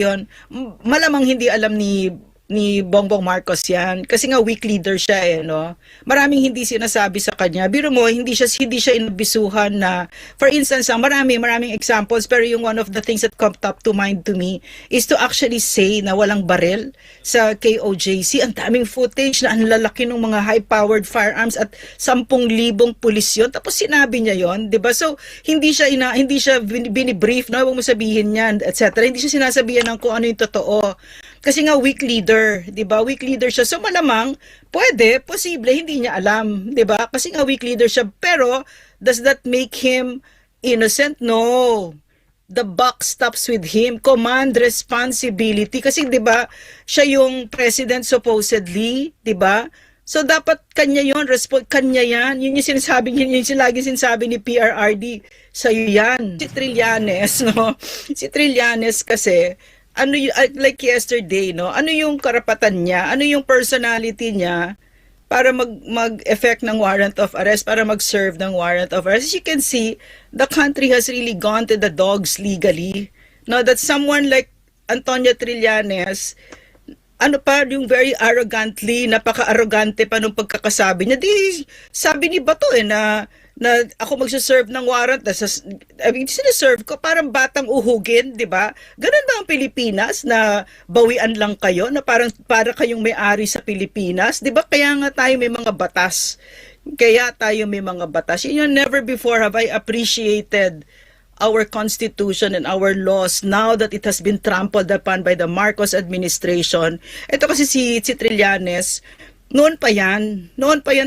yun, malamang hindi alam ni Bongbong Marcos yan kasi nga weak leader siya no. Maraming hindi sinasabi sa kanya. Biro mo hindi siya inabisuhan na, for instance, maraming examples, pero yung one of the things that come up to mind to me is to actually say na walang barel sa KOJC. Ang daming footage na ang lalaki ng mga high-powered firearms at 10,000 pulis yun. Tapos sinabi niya yon, 'di ba? So hindi siya binibrief na huwag mo sabihin yan, etc. Hindi siya sinasabihan ng kung ano yung totoo. Kasi nga weak leader, 'di ba? Weak leader siya. So malamang posible hindi niya alam, 'di ba? Kasi nga weak leader siya. Pero does that make him innocent? No. The buck stops with him. Command responsibility kasi 'di ba? Siya yung president supposedly, 'di ba? So dapat kanya 'yon, kanya 'yan. Yun yung sinasabi niya, yun yung lagi sinasabi ni PRRD. Sa'yo 'yan. Si Trillanes, no? Si Trillanes kasi like yesterday, no? Ano yung karapatan niya? Ano yung personality niya para mag-effect ng warrant of arrest, para mag-serve ng warrant of arrest? As you can see, the country has really gone to the dogs legally. No, that someone like Antonio Trillanes, yung very arrogantly, napaka-arrogante pa nung pagkakasabi niya. Sabi ni Bato na ako magsaserve ng warrant, sinaserve ko, parang batang uhugin, di ba? Ganun ba ang Pilipinas na bawian lang kayo, na para kayong may-ari sa Pilipinas? Di ba kaya nga tayo may mga batas? Never before have I appreciated our constitution and our laws now that it has been trampled upon by the Marcos administration. Ito kasi si Trillanes, noon pa yan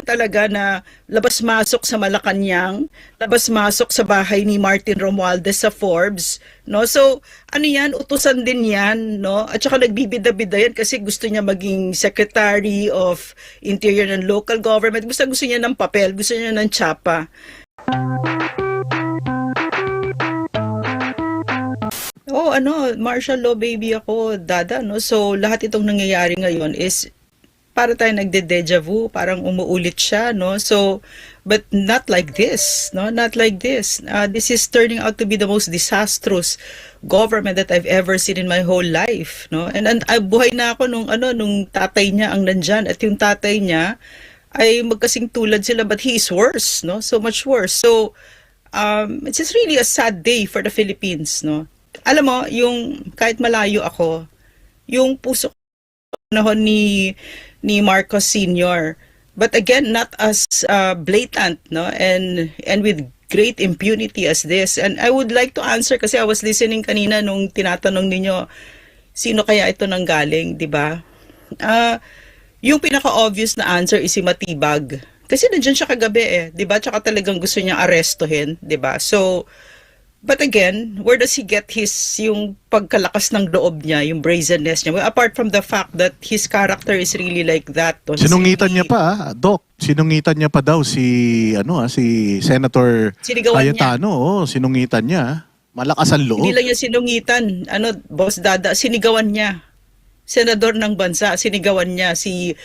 talaga na labas-masok sa Malacanang, labas-masok sa bahay ni Martin Romualdez sa Forbes, no? So, utusan din yan, no? At saka nagbibida-bida yan kasi gusto niya maging Secretary of Interior and Local Government. Gusto niya ng papel, gusto niya ng tsapa. Martial law baby ako, Dada, no? So, lahat itong nangyayari ngayon is para tayo nagde-deja vu, parang umuulit siya, no? So, but not like this, no? Not like this. This is turning out to be the most disastrous government that I've ever seen in my whole life, no? And buhay na ako nung tatay niya ang nandyan, at yung tatay niya ay magkasing tulad sila, but he is worse, no? So much worse. So, it's just really a sad day for the Philippines, no? Alam mo, yung kahit malayo ako, yung puso ko panahon ni Marcos Sr., but again, not as blatant, no? And with great impunity as this. And I would like to answer kasi I was listening kanina nung tinatanong ninyo, sino kaya ito nanggaling, di ba? Yung pinaka-obvious na answer is si Matibag. Kasi nandiyan siya kagabi di ba? Tsaka talagang gusto niyang arestuhin, di ba? So, but again, where does he get yung pagkalakas ng loob niya, yung brazenness niya? Well, apart from the fact that his character is really like that. Sinungitan niya pa, Doc. Sinungitan niya pa daw si Senator Cayetano. Sinungitan niya. Malakas ang loob. Hindi lang niya sinungitan. Boss Dada, sinigawan niya. Senador ng bansa, sinigawan niya si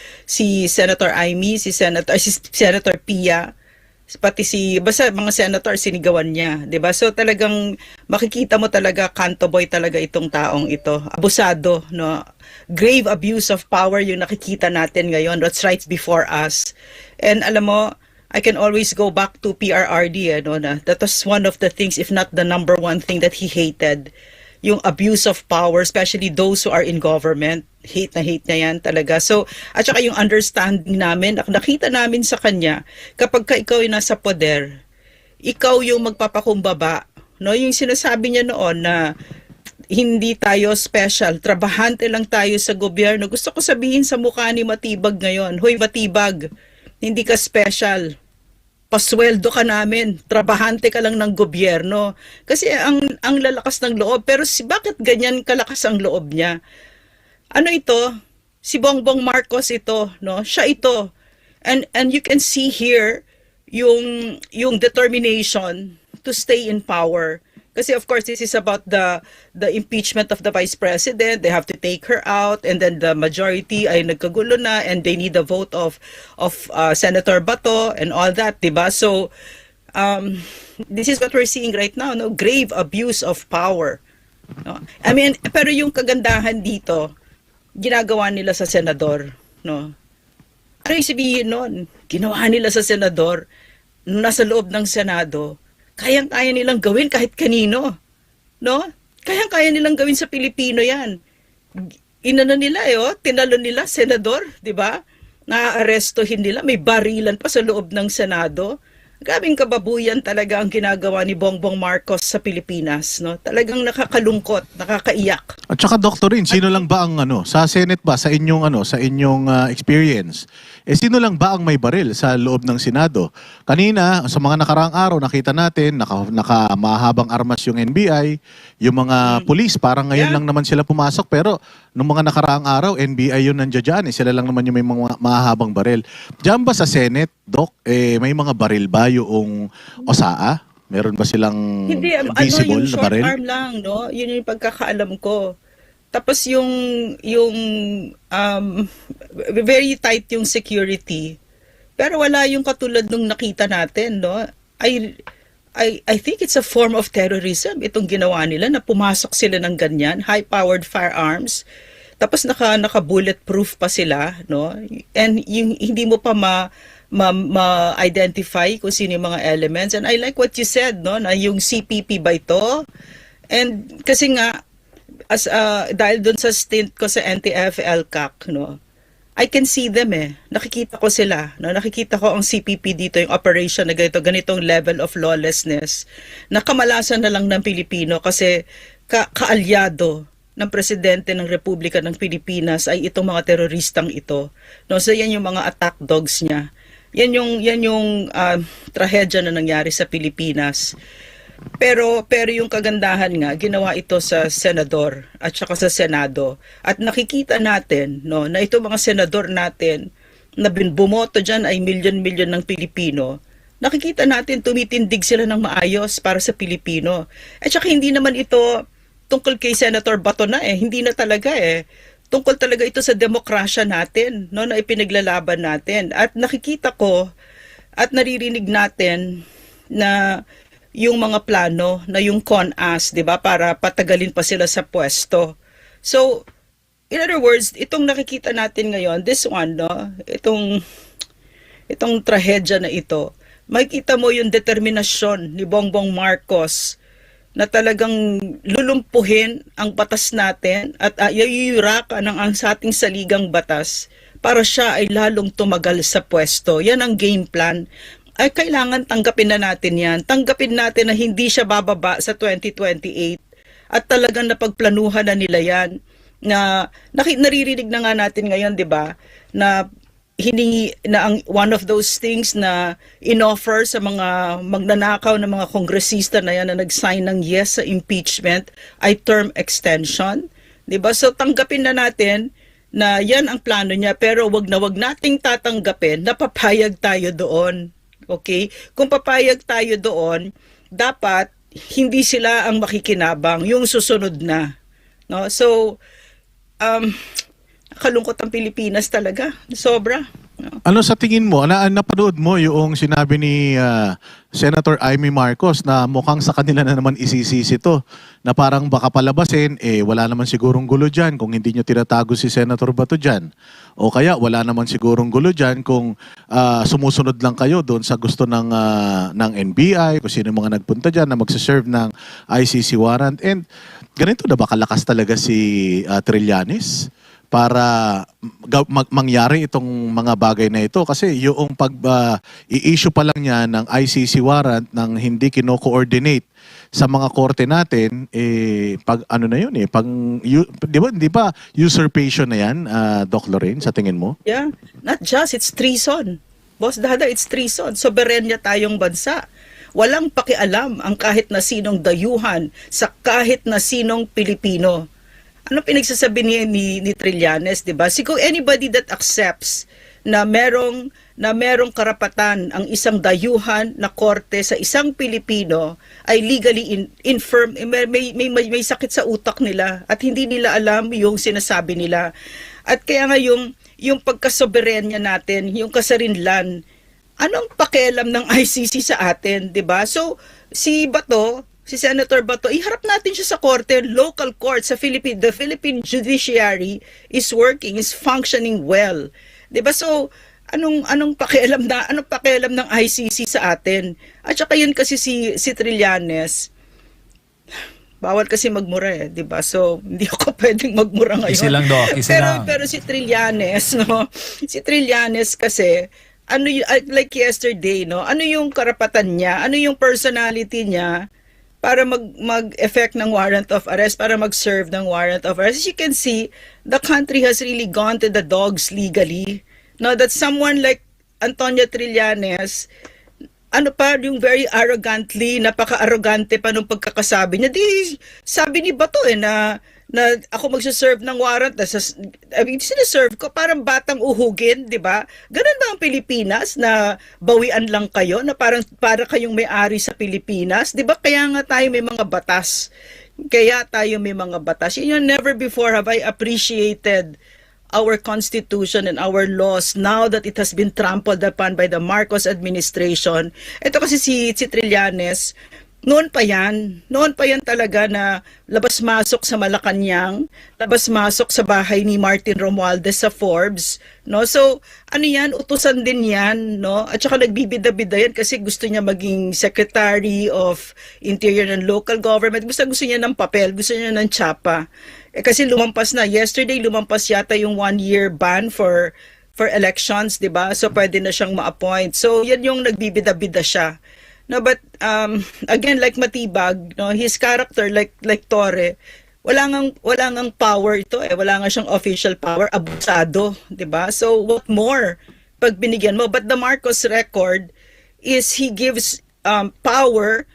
Senator Amy, si Senator Pia, pati basta mga senator sinigawan niya, 'di ba? So talagang makikita mo talaga kanto boy talaga itong taong ito. Abusado, no? Grave abuse of power yung nakikita natin ngayon. That's right before us. And alam mo, I can always go back to PRRD, na that was one of the things, if not the number one thing that he hated. Yung abuse of power, especially those who are in government. Hate na yan talaga. So, at saka yung understanding namin, nakita namin sa kanya, kapag ikaw ay nasa poder, ikaw yung magpapakumbaba. No? Yung sinasabi niya noon na hindi tayo special, trabahante lang tayo sa gobyerno. Gusto ko sabihin sa mukha ni Matibag ngayon, hoy Matibag, hindi ka special. Pasweldo ka namin, trabahante ka lang ng gobyerno. Kasi ang lalakas ng loob, pero bakit ganyan kalakas ang loob niya? Ito? Si Bongbong Marcos ito, no? Siya ito. And you can see here yung determination to stay in power. Kasi of course this is about the impeachment of the Vice President. They have to take her out, and then the majority ay nagkagulo na, and they need the vote of Senator Bato and all that, diba? So this is what we're seeing right now, no? Grave abuse of power. No? I mean, pero yung kagandahan dito, ginagawa nila sa senador, no? Ano yung sabihin nun? Ginawa nila sa senador, nung nasa loob ng Senado, kayang-kaya nilang gawin kahit kanino, no? Kayang-kaya nilang gawin sa Pilipino yan. Inano nila tinalo nila senador, di ba? Naaarestohin nila, may barilan pa sa loob ng Senado. Grabing kababuyan talaga ang ginagawa ni Bongbong Marcos sa Pilipinas, no? Talagang nakakalungkot, nakakaiyak. At saka Dr. Rin, sino lang ba ang sa Senate ba sa inyong sa inyong experience? Sino lang ba ang may baril sa loob ng Senado? Kanina sa mga nakaraang araw nakita natin mahabang armas yung NBI, yung mga police parang ngayon lang naman sila pumasok pero nung mga nakaraang araw NBI yun nandiyan dyan, sila lang naman yung may mga mahabang baril. Diyan ba sa Senate, Doc, may mga baril ba yung OSAA? Meron ba silang Hindi, visible yung na short baril? arm lang, no? Yun yung pagkakaalam ko. Tapos yung very tight yung security. Pero wala yung katulad nung nakita natin, no? I think it's a form of terrorism itong ginawa nila na pumasok sila ng ganyan, high-powered firearms. Tapos naka bulletproof pa sila, no? And yung hindi mo pa ma-identify kung sino yung mga elements. And I like what you said, no, na yung CPP ba ito? And kasi nga, dahil dun sa stint ko sa NTF-ELCAC, no, I can see them Nakikita ko sila. No? Nakikita ko ang CPP dito, yung operation na ganitong level of lawlessness. Nakamalasan na lang ng Pilipino kasi kaalyado ng presidente ng Republika ng Pilipinas ay itong mga teroristang ito. No? So yan yung mga attack dogs niya. Yan yung trahedya na nangyari sa Pilipinas. Pero yung kagandahan nga, ginawa ito sa senador at saka sa Senado. At nakikita natin, no, na ito mga senador natin na bumoto dyan ay milyon-milyon ng Pilipino. Nakikita natin tumitindig sila ng maayos para sa Pilipino. At saka hindi naman ito tungkol kay Senator Bato na hindi na talaga tungkol talaga ito sa demokrasya natin, no, na ipinaglalaban natin. At nakikita ko at naririnig natin na yung mga plano na yung CONAS, 'di ba, para patagalin pa sila sa pwesto. So, in other words, itong nakikita natin ngayon, this one, no, itong trahedya na ito, makikita mo yung determinasyon ni Bongbong Marcos na talagang lulumpuhin ang batas natin at yayurakan ang sa ating saligang batas para siya ay lalong tumagal sa pwesto. Yan ang game plan. Ay kailangan tanggapin na natin yan. Tanggapin natin na hindi siya bababa sa 2028 at talagang napagplanuhan na nila yan. Na naririnig na nga natin ngayon, 'di ba, na hiningi na ang one of those things na inoffer sa mga magnanakaw na mga kongresista na yan na nag-sign ng yes sa impeachment ay term extension. 'Di ba? So tanggapin na natin na yan ang plano niya pero wag nating tatanggapin na papayag tayo doon. Okay? Kung papayag tayo doon, dapat hindi sila ang makikinabang, yung susunod na. No? So kalungkot ang Pilipinas talaga. Sobra. No? Ano sa tingin mo? Napanood mo yung sinabi ni Senator Amy Marcos na mukhang sa kanila na naman isisisi to na parang baka palabasin, wala naman sigurong gulo dyan kung hindi nyo tinatago si Senator Bato dyan. O kaya wala naman sigurong gulo dyan kung sumusunod lang kayo doon sa gusto ng NBI, kung sino mga nagpunta dyan na magsaserve ng ICC warrant. And ganito na ba kalakas talaga si Trillanes para mangyari itong mga bagay na ito? Kasi yung i-issue pa lang niya ng ICC warrant nang hindi kino-coordinate sa mga korte natin, pag ano na yun di ba usurpation na yan, Doc Lorraine, sa tingin mo? Yeah, not just, it's treason. Boss Dada, it's treason. Soberenya tayong bansa. Walang pakialam ang kahit na sinong dayuhan sa kahit na sinong Pilipino. Ano pinagsasabi ni Trillanes, 'di ba? Kung anybody that accepts na merong karapatan ang isang dayuhan na korte sa isang Pilipino ay legally infirm, may sakit sa utak nila at hindi nila alam yung sinasabi nila. At kaya nga yung pagkasoberenya natin, yung kasarinlan, anong pakialam ng ICC sa atin, 'di ba? So si Bato, si Senator Bato, iharap natin siya sa korte, local court sa Philippine, the Philippine judiciary is working, is functioning well. 'Di ba? So, anong pakialam ng ICC sa atin? At saka yun kasi si Trillanes, bawal kasi magmura 'di ba? So, hindi ako pwedeng magmura ngayon. Kisi lang, Doc. Kisi lang. Pero si Trillanes, no? Si Trillanes kasi like yesterday, no? Ano yung karapatan niya? Ano yung personality niya para mag-effect ng warrant of arrest, para mag-serve ng warrant of arrest? As you can see, the country has really gone to the dogs legally. No, that someone like Antonio Trillanes, yung very arrogantly, napaka-arrogante pa nung pagkakasabi niya. Sabi ni Bato na ako magsaserve ng warrant, sinaserve ko, parang batang uhugin, di ba? Ganun ba ang Pilipinas, na bawian lang kayo, na para kayong may-ari sa Pilipinas? Di ba? Kaya nga tayo may mga batas. Never before have I appreciated our Constitution and our laws now that it has been trampled upon by the Marcos administration. Ito kasi si Trillanes, noon pa yan talaga na labas-masok sa Malacanang, labas-masok sa bahay ni Martin Romualdez sa Forbes, no? So, utusan din yan, no? At saka nagbibida-bida yan kasi gusto niya maging Secretary of Interior and Local Government. Gusto niya ng papel, gusto niya ng tsapa. Kasi yesterday lumampas yata yung 1-year ban for elections, 'di ba? So pwede na siyang ma-appoint. So, yan yung nagbibida-bida siya. No, but again, like Matibag, no, his character like Torre, wala ngang power ito wala nga siyang official power, abusado, 'di ba? So what more pag binigyan mo? But the Marcos record is he gives power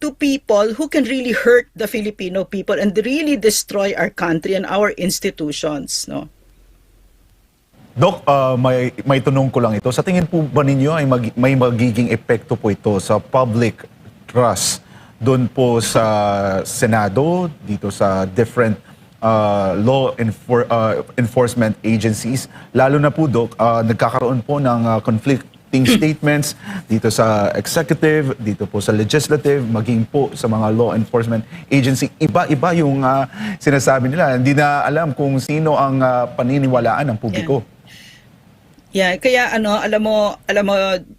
to people who can really hurt the Filipino people and really destroy our country and our institutions, no? Doc, may tanong ko lang ito. Sa tingin po ba ninyo ay may magiging epekto po ito sa public trust doon po sa Senado, dito sa different law enforcement agencies? Lalo na po, Doc, nagkakaroon po ng conflicting statements dito sa executive, dito po sa legislative, maging po sa mga law enforcement agency. Iba-iba yung sinasabi nila. Hindi na alam kung sino ang paniniwalaan ng publiko. Yeah, kaya alam mo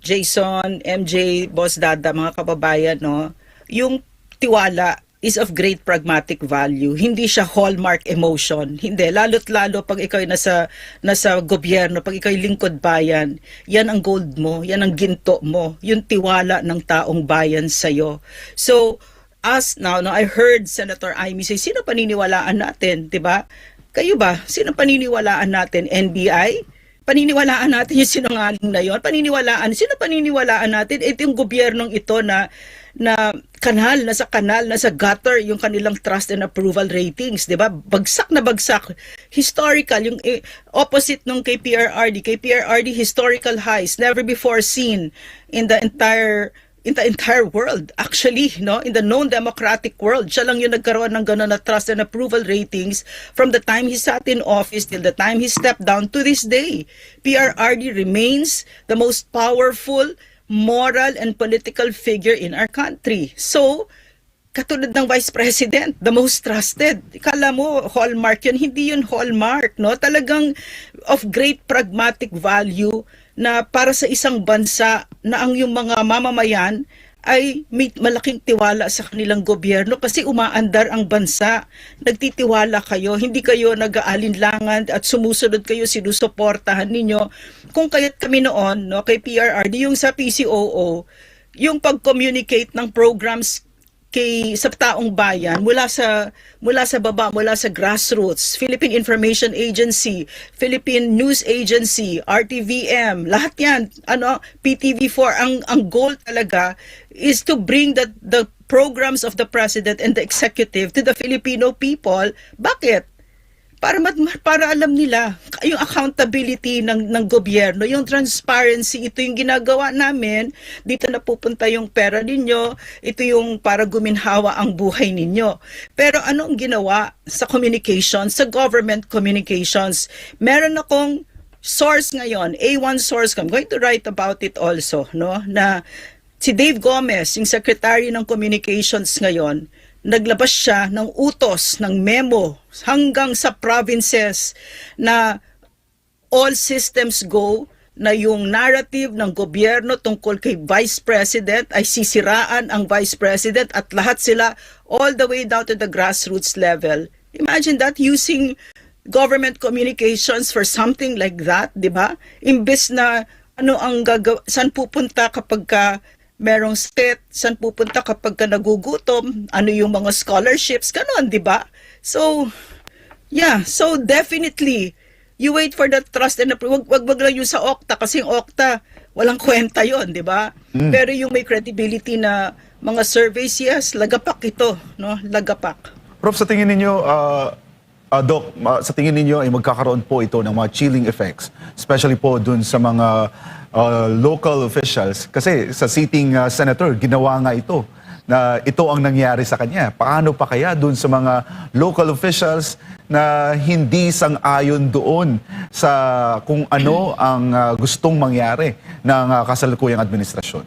Jason, MJ, Boss Dada, mga kababayan, no, yung tiwala is of great pragmatic value. Hindi siya hallmark emotion. Hindi, lalo't-lalo pag ikaw nasa gobyerno, pag ikaw lingkod bayan, yan ang gold mo, yan ang ginto mo, yung tiwala ng taong bayan sa'yo. So, now, I heard Senator Amy say, sino paniniwalaan natin, 'di ba? Kayo ba? Sino paniniwalaan natin? NBI? Paniniwalaan natin yung sinungaling na yon? Sino paniniwalaan natin? Ito yung gobyernong ito na nasa gutter yung kanilang trust and approval ratings, 'di ba? Bagsak na bagsak. Historical, yung opposite nung KPRRD historical highs, never before seen in the entire world, actually, no, in the known democratic world. Siya lang yung nagkaroon ng gano'n na trust and approval ratings from the time he sat in office till the time he stepped down to this day. PRRD remains the most powerful moral and political figure in our country. So, katulad ng Vice President, the most trusted. Kala mo, hallmark yun. Hindi yun hallmark, no? Talagang of great pragmatic value na para sa isang bansa na ang yung mga mamamayan ay may malaking tiwala sa kanilang gobyerno kasi umaandar ang bansa. Nagtitiwala kayo, hindi kayo nag-aalinlangan at sumusunod kayo, sinusuportahan ninyo. Kung kaya't kami noon, no, kay PRRD, yung sa PCOO, yung pag-communicate ng programs sa taong bayan mula sa baba, mula sa grassroots, Philippine Information Agency, Philippine News Agency, RTVM, lahat yan, PTV4, ang goal talaga is to bring the programs of the president and the executive to the Filipino people. Bakit? Para alam nila yung accountability ng gobyerno, yung transparency, ito yung ginagawa namin, dito na pupunta yung pera ninyo, ito yung para guminhawa ang buhay ninyo. Pero anong ginawa sa communications, sa government communications? Meron akong source ngayon, A1 source, I'm going to write about it also, no, na si Dave Gomez, yung Secretary ng Communications ngayon, naglabas siya ng utos, ng memo hanggang sa provinces na all systems go, na yung narrative ng gobyerno tungkol kay Vice President ay sisiraan ang Vice President at lahat sila all the way down to the grassroots level. Imagine that, using government communications for something like that, di ba? Imbes na ano ang saan pupunta kapag ka merong state, saan pupunta kapag ka nagugutom, ano yung mga scholarships, gano'n, di ba? So, yeah, so definitely, you wait for the trust and approval. Wag lang yung sa Okta, kasi yung Okta, walang kwenta yon, di ba? Pero yung may credibility na mga surveys, yes, lagapak ito, no? Lagapak. Prof, sa tingin ninyo, Doc, sa tingin ninyo ay magkakaroon po ito ng mga chilling effects, especially po dun sa mga local officials. Kasi sa sitting senator, ginawa nga ito, na ito ang nangyari sa kanya. Paano pa kaya dun sa mga local officials na hindi sang-ayon doon sa kung ano ang gustong mangyari ng kasalukuyang administrasyon?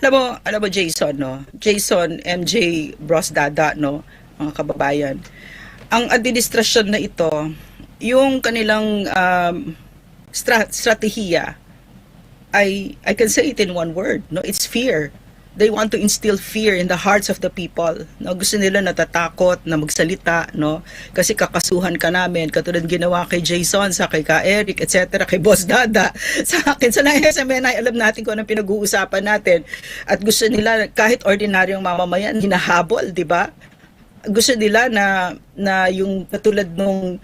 Alam mo Jason, no? Jason, MJ, Bros Dada, no? Mga kababayan. Ang administrasyon na ito, yung kanilang strategiya I can say it in one word, no? It's fear. They want to instill fear in the hearts of the people. No, gusto nila natatakot na magsalita, no? Kasi kakasuhan ka namin, katulad ginawa kay Jason, sa kay Ka Eric, etc., kay Boss Dada. Sa akin, sa SMNI, alam natin kung anong pinag-uusapan natin. At gusto nila, kahit ordinaryong mamamayan, hinahabol, di ba? Gusto nila na yung katulad nung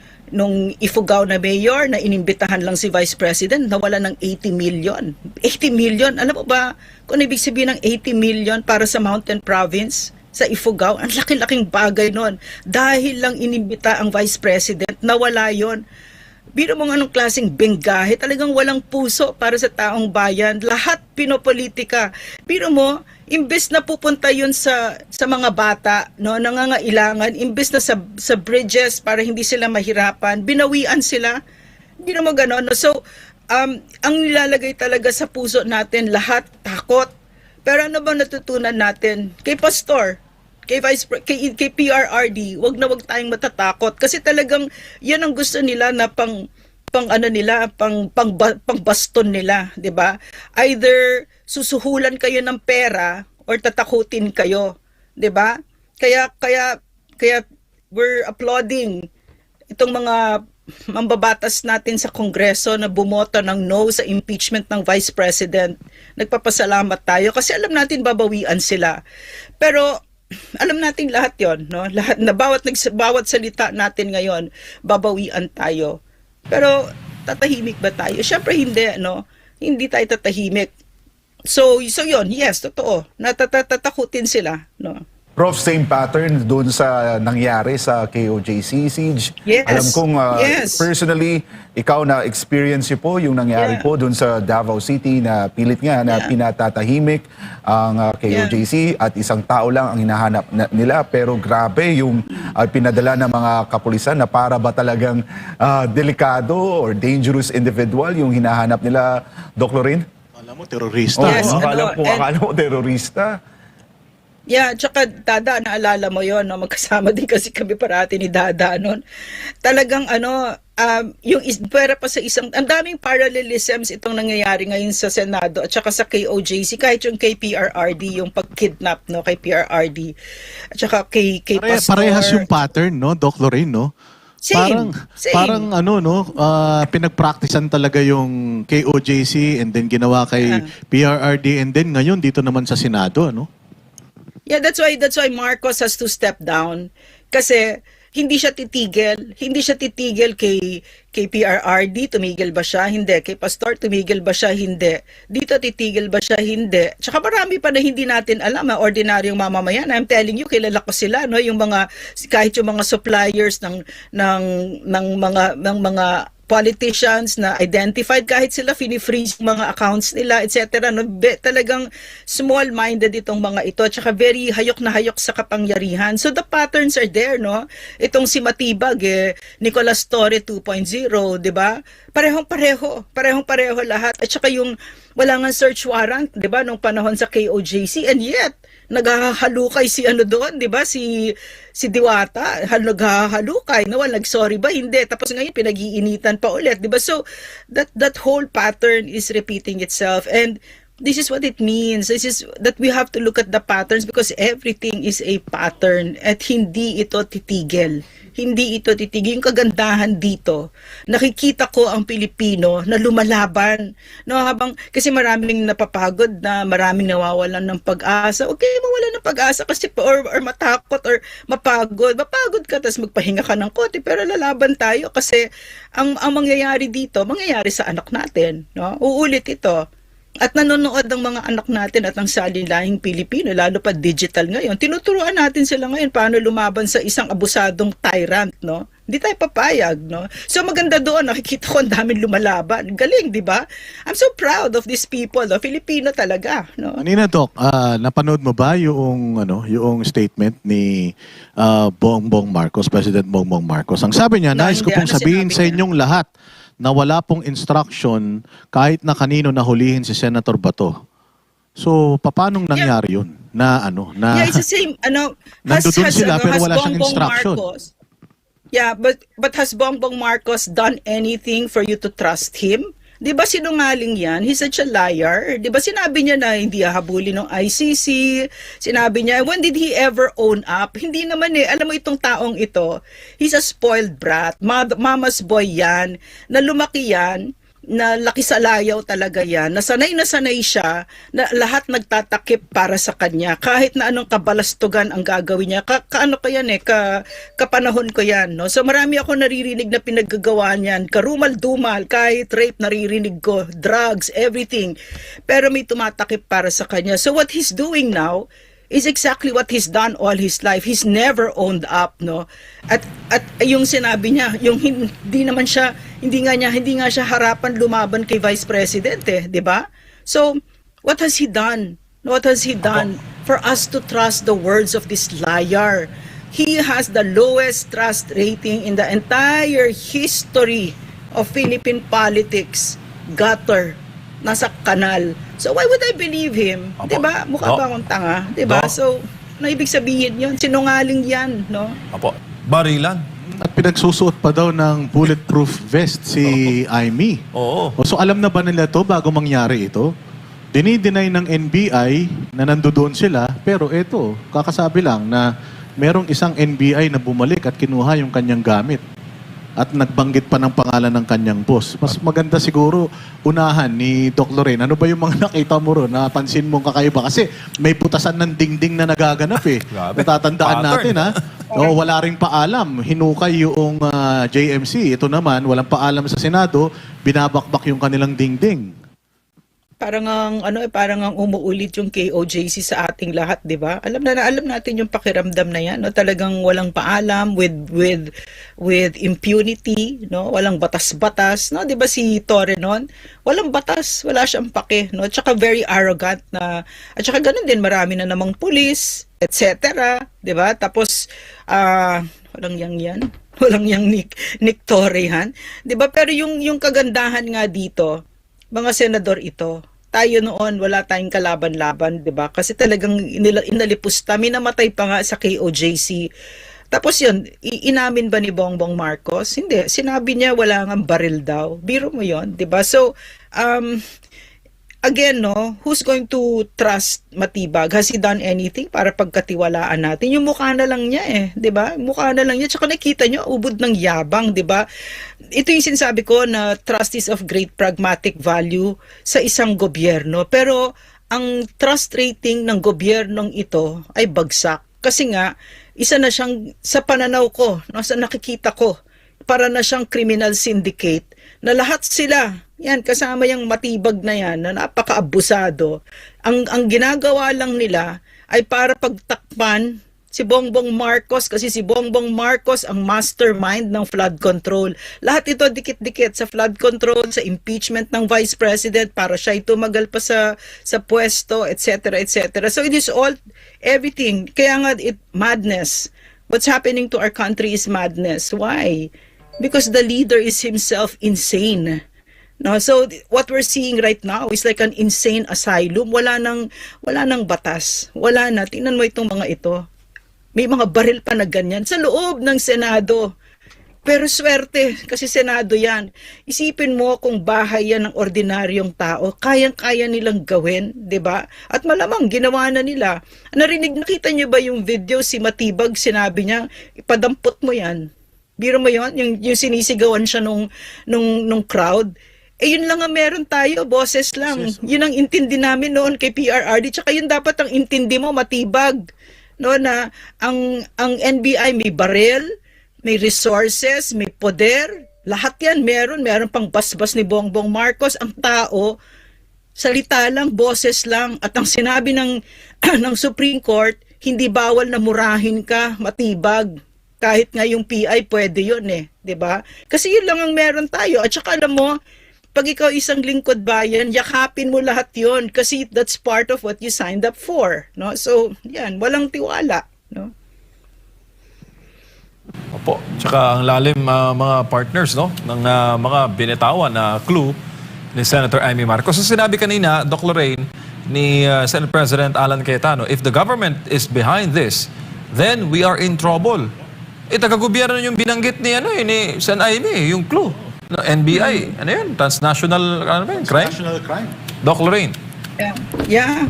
Ifugao na mayor na inimbitahan lang si Vice President, nawala ng 80 million. 80 million, alam mo ba kung ibig sabihin ng 80 million para sa Mountain Province, sa Ifugao? Ang laki-laking bagay nun. Dahil lang inimbita ang Vice President, nawala yon. Biro mo nga anong klaseng benggahe, talagang walang puso para sa taong bayan. Lahat pinopolitika. Biro mo, imbes na pupunta yun sa mga bata, no, nangangailangan, imbes na sa bridges para hindi sila mahirapan, binawian sila. Biro mo gano'n. No? So, ang nilalagay talaga sa puso natin, lahat takot. Pero ano ba natutunan natin? Kay Pastor, kay PRRD, wag tayong matatakot kasi talagang yan ang gusto nila na pang baston nila, 'di ba? Either susuhulan kayo ng pera or tatakutin kayo, 'di ba? Kaya we're applauding itong mga mambabatas natin sa Kongreso na bumoto ng no sa impeachment ng Vice President. Nagpapasalamat tayo kasi alam natin babawian sila. Pero alam natin lahat yon, no? Lahat na bawat salita natin ngayon, babawian tayo. Pero tatahimik ba tayo? Syempre hindi, no? Hindi tayo tatahimik. So yon, yes, totoo. Natatakutin sila, no? Prof, same pattern doon sa nangyari sa KOJC siege. Yes. Alam kong Yes. personally, ikaw na experience po yung nangyari po doon sa Davao City na pilit nga na pinatatahimik ang KOJC at isang tao lang ang hinahanap nila. Pero grabe yung pinadala ng mga kapulisan na para ba talagang delikado or dangerous individual yung hinahanap nila, Doc Lorin? Alam mo, terorista. Yes, no? Akala mo terorista. Yeah, tsaka Dada, naalala mo yon, no? Magkasama din kasi kami parati ni Dada noon. Talagang pwera pa sa ang daming parallelisms itong nangyayari ngayon sa Senado at saka sa KOJC, kahit yung kay PRRD, yung pagkidnap, no, kay PRRD, at saka kay Pastor. Parehas yung pattern, no, Doc Lorraine, no? Same. Parang pinagpraktisan talaga yung KOJC and then ginawa kay PRRD and then ngayon dito naman sa Senado, no? Yeah, that's why Marcos has to step down kasi hindi siya titigil kay PRRD, tumigil ba siya? Hindi. Kay Pastor, tumigil ba siya? Hindi. Dito titigil ba siya? Hindi. Tsaka marami pa na hindi natin alam, ordinaryong mamamayan. I'm telling you, kilala ko sila, no, yung kahit yung mga suppliers ng mga politicians na identified, kahit sila fini-freeze yung mga accounts nila, etc. No, talagang small-minded itong mga ito, tsaka very hayok na hayok sa kapangyarihan. So the patterns are there, no? Itong si Matibag, Nicolas Torre 2.0, di ba? Parehong-pareho lahat. At saka yung wala nga search warrant, 'di ba, nung panahon sa KOJC, and yet naghahalukay si ano doon, 'di ba, si Diwata, naghahalukay, no, nag-sorry ba? Hindi. Tapos ngayon pinag-iinitan pa ulit, 'di ba? So that whole pattern is repeating itself, and this is what it means. This is that we have to look at the patterns, because everything is a pattern at hindi ito titigil. Hindi ito titigil. Yung kagandahan dito, nakikita ko ang Pilipino na lumalaban. No, kasi maraming napapagod na, maraming nawawalan ng pag-asa. Okay, mawalan ng pag-asa kasi or matakot or mapagod. Mapagod ka, tapos magpahinga ka ng konti, pero lalaban tayo kasi ang mangyayari dito, mangyayari sa anak natin. No? Uulit ito. At nanonood ng mga anak natin at ang salilahing Pilipino, lalo pa digital ngayon. Tinuturuan natin sila ngayon paano lumaban sa isang abusadong tyrant, no? Hindi tayo papayag, no? So maganda doon, nakikita ko ang daming lumalaban. Galing, di ba? I'm so proud of these people, no? Filipino talaga, no? Kanina, Doc, napanood mo ba yung statement ni Bongbong Marcos, President Bongbong Marcos? Ang sabi niya, No, nais ko hindi. pong Ano sabihin sinabi sa niya? inyong lahat na wala pong instruction kahit na kanino nahulihin si Senator Bato. So, paanong nangyari yun? Na Yeah, it's the same, nandun sila pero has wala siyang Bongbong instruction. Marcos, yeah, but has Bongbong Marcos done anything for you to trust him? 'Di ba sinungaling 'yan? He's such a liar. 'Di ba sinabi niya na hindi hahabulin ng ICC? Sinabi niya, when did he ever own up? Hindi naman eh. Alam mo itong taong ito, he's a spoiled brat. Mama's boy 'yan. Na lumaki 'yan, na laki sa layaw talaga yan, na sanay siya, na lahat nagtatakip para sa kanya, kahit na anong kabalastugan ang gagawin niya, kaano ko yan kapanahon ko yan, no? So marami ako naririnig na pinaggagawa niyan, karumal-dumal, kahit rape naririnig ko, drugs, everything, pero may tumatakip para sa kanya. So what he's doing now is exactly what he's done all his life. He's never owned up, no? At yung sinabi niya, yung hindi nga siya harapan lumaban kay Vice President, 'di ba? So, what has he done? What has he done for us to trust the words of this liar? He has the lowest trust rating in the entire history of Philippine politics. Gutter, nasa kanal. So why would I believe him? Opo. 'Di ba? Mukha ba akong tanga, 'di ba? No. So, na ibig sabihin 'yun, sinungaling 'yan, no? Opo. Barilan. At pinagsusuot pa daw ng bulletproof vest si Aimee. Oo. So alam na ba nila to bago mangyari ito? Dinideny ng NBI na nandoon sila, pero eto, kakasabi lang na merong isang NBI na bumalik at kinuha yung kanyang gamit. At nagbanggit pa ng pangalan ng kanyang boss. Mas maganda siguro unahan ni Doc Lorraine. Ano ba yung mga nakita mo ron? Napansin mong kakaiba? Kasi may putasan ng dingding na nagaganap eh. Grabe. Natatandaan Pattern. natin ha. O, wala ring paalam. Hinukay yung JMC. Ito naman, walang paalam sa Senado. Binabakbak yung kanilang dingding. Parang ang umuulit yung KOJC sa ating lahat, 'di ba? Alam natin yung pakiramdam na 'yan, no? Talagang walang paalam with impunity, no? Walang batas-batas, no? 'Di ba si Torre noon? Walang batas, wala siyang pake, no? At saka very arrogant na, at saka ganun din, marami na namang pulis, etc., 'di ba? Tapos walang yan. Walang yang Nick Torre, 'di ba? Pero yung kagandahan nga dito, mga senador ito, tayo noon, wala tayong kalaban-laban, 'di ba? Kasi talagang inalipusta, minamatay pa nga sa KOJC. Tapos yun, inamin ba ni Bongbong Marcos? Hindi. Sinabi niya wala nga baril daw. Biro mo yun, 'di ba? So, again, no, who's going to trust Matibag? Has he done anything para pagkatiwalaan natin? Yung mukha na lang niya 'di ba? Mukha na lang niya. Tsaka nakita niyo, ubod ng yabang, 'di ba? Ito yung sinasabi ko na trust is of great pragmatic value sa isang gobyerno. Pero ang trust rating ng gobyernong ito ay bagsak. Kasi nga, isa na siyang, sa pananaw ko, no, sa nakikita ko, para na siyang criminal syndicate na lahat sila, yan, kasama yung Matibag na yan, na napaka-abusado. Ang ginagawa lang nila ay para pagtakpan si Bongbong Marcos, kasi si Bongbong Marcos ang mastermind ng flood control. Lahat ito dikit-dikit sa flood control, sa impeachment ng Vice President para siya tumagal pa sa pwesto, etc., etc. So it is all, everything. Kaya nga, madness. What's happening to our country is madness. Why? Because the leader is himself insane. No, so what we're seeing right now is like an insane asylum. Wala nang batas. Wala na. Tingnan mo itong mga ito. May mga baril pa na ganyan sa loob ng Senado. Pero swerte, kasi Senado yan. Isipin mo kung bahay yan ng ordinaryong tao, kayang-kaya nilang gawin, di ba? At malamang ginawa na nila. Nakita niyo ba yung video, si Matibag, sinabi niya, ipadampot mo yan. Biro mo yun, yung sinisigawan siya nung crowd. Eh yun lang ang meron tayo, boses lang. Yun ang intindi namin noon kay PRRD. Tsaka yun dapat ang intindi mo, Matibag. No, na ang NBI may baril, may resources, may poder. Lahat yan meron pang basbas ni Bongbong Marcos. Ang tao, salita lang, boses lang. At ang sinabi ng Supreme Court, hindi bawal na murahin ka, Matibag. Kahit nga yung PI, pwede yun eh. 'Di ba? Kasi yun lang ang meron tayo. At saka alam mo, pag ikaw isang lingkod bayan, yakapin mo lahat yun. Kasi that's part of what you signed up for. No? So, yan, walang tiwala. No? Opo. Tsaka ang lalim mga partners no ng mga binitawan na clue ni Senator Amy Marcos. So sinabi kanina, Doc Lorraine, ni Senate President Alan Cayetano, if the government is behind this, then we are in trouble. Taga-gobyerno yung binanggit ni ni Sen Amy, yung clue. NBI, ano yun? Transnational crime? National crime. Doc Lorraine. Yeah.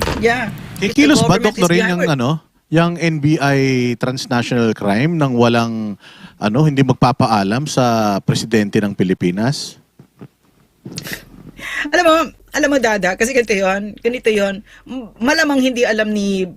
Kikilos ba, Doc Lorraine, Government is yung NBI transnational crime nang walang hindi magpapaalam sa presidente ng Pilipinas? Alam mo Dada, kasi ganito yon. Malamang hindi alam ni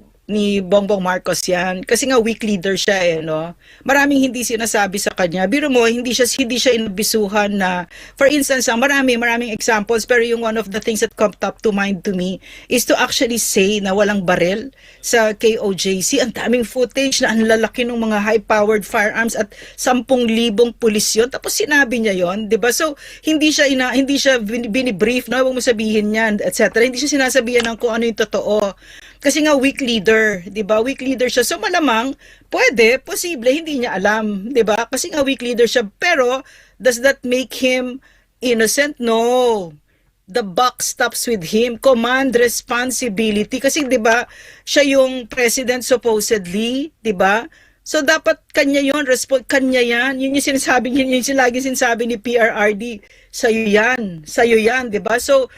Bongbong Marcos yan kasi nga weak leader siya no. Maraming hindi sinasabi sa kanya. Biro mo hindi siya inabisuhan na, for instance, maraming examples, pero yung one of the things that come up to mind to me is to actually say na walang baril sa KOJC. Ang daming footage na ang lalaki ng mga high-powered firearms at 10,000 pulis yun. Tapos sinabi niya yon, 'di ba? So hindi siya binibrief, no, huwag mo sabihin yan, etc. Hindi siya sinasabihan ng kung ano yung totoo. Kasi nga weak leader, 'di ba? Weak leader siya. So malamang posible hindi niya alam, 'di ba? Kasi nga weak leader siya. Pero does that make him innocent? No. The buck stops with him. Command responsibility kasi 'di ba? Siya yung president supposedly, 'di ba? So dapat kanya 'yon, kanya 'yan. Yun yung sinasabi niya, yun yung lagi sinasabi ni PRRD. Sa'yo 'yan, 'di ba? So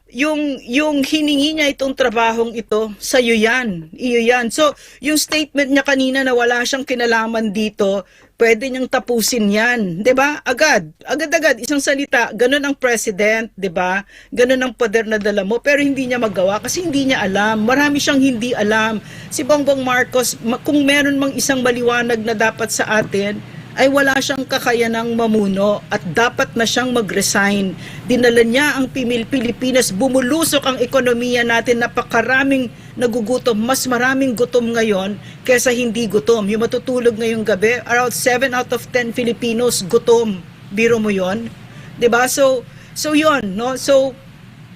yung hiningi niya itong trabahong ito, sa'yo yan, iyo yan. So, yung statement niya kanina na wala siyang kinalaman dito, pwede niyang tapusin yan, 'di ba? Agad, isang salita, ganun ang president, 'di ba? Ganun ang poder na dala mo, pero hindi niya magawa kasi hindi niya alam. Marami siyang hindi alam. Si Bongbong Marcos, kung meron mang isang maliwanag na dapat sa atin, ay wala siyang kakayanang mamuno at dapat na siyang mag-resign. Dinala niya ang Pilipinas, bumulusok ang ekonomiya natin, napakaraming nagugutom, mas maraming gutom ngayon kaysa hindi gutom. Yung matutulog ngayong gabi, around 7 out of 10 Filipinos gutom. Biro mo yon, 'di ba? So yon, no? So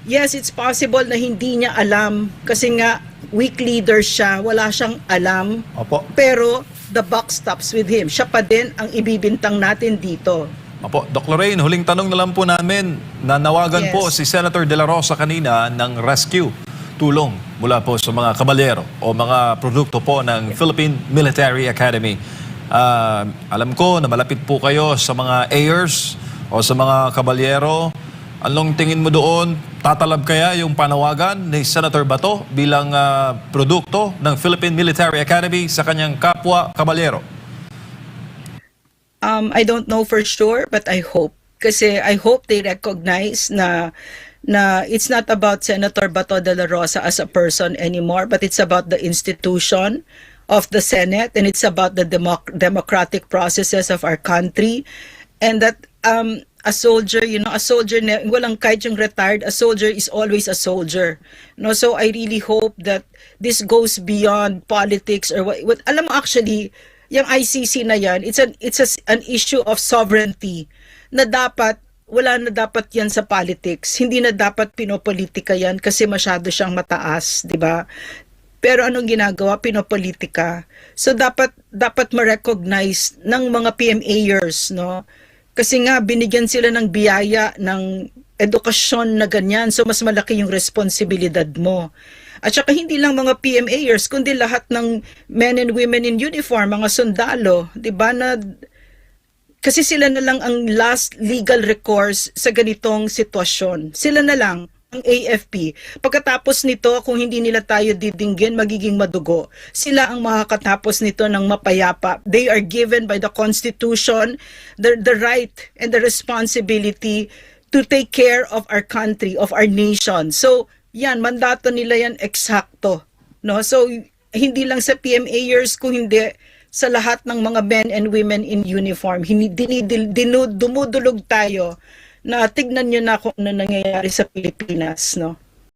yes, it's possible na hindi niya alam kasi nga weak leader siya, wala siyang alam. Opo. Pero the buck stops with him. Siya pa din ang ibibintang natin dito. Opo, Doc Lorraine, huling tanong na lang po namin. Nanawagan Yes. po si Senator De La Rosa kanina ng rescue, tulong mula po sa mga kabalyero o mga produkto po ng Philippine Military Academy. Alam ko na malapit po kayo sa mga heirs o sa mga kabalyero. Anong tingin mo doon? Tatalab kaya yung panawagan ni Senator Bato bilang produkto ng Philippine Military Academy sa kanyang kapwa kabalyero? I don't know for sure, but I hope. Kasi I hope they recognize na it's not about Senator Bato de la Rosa as a person anymore, but it's about the institution of the Senate, and it's about the democratic processes of our country, and that a soldier, walang kahit yung retired, a soldier is always a soldier. No, so I really hope that this goes beyond politics or what alam mo, actually, yung ICC na yan, it's an issue of sovereignty na wala na dapat yan sa politics. Hindi na dapat pinopolitika yan kasi masyado siyang mataas, 'di ba? Pero anong ginagawa? Pinopolitika. So dapat ma-recognize ng mga PMAers, no? Kasi nga binigyan sila ng biyaya ng edukasyon na ganyan. So mas malaki yung responsibilidad mo. At saka hindi lang mga PMAers, kundi lahat ng men and women in uniform, mga sundalo, 'di ba, na kasi sila na lang ang last legal recourse sa ganitong sitwasyon. Sila na lang ang AFP. Pagkatapos nito, kung hindi nila tayo didinggin, magiging madugo. Sila ang makakatapos nito ng mapayapa. They are given by the Constitution the right and the responsibility to take care of our country, of our nation. So, yan, mandato nila yan eksakto. No? So, hindi lang sa PMAers, kung hindi sa lahat ng mga men and women in uniform. Dumudulog tayo na tignan nyo na kung ano nangyayari sa Pilipinas. No?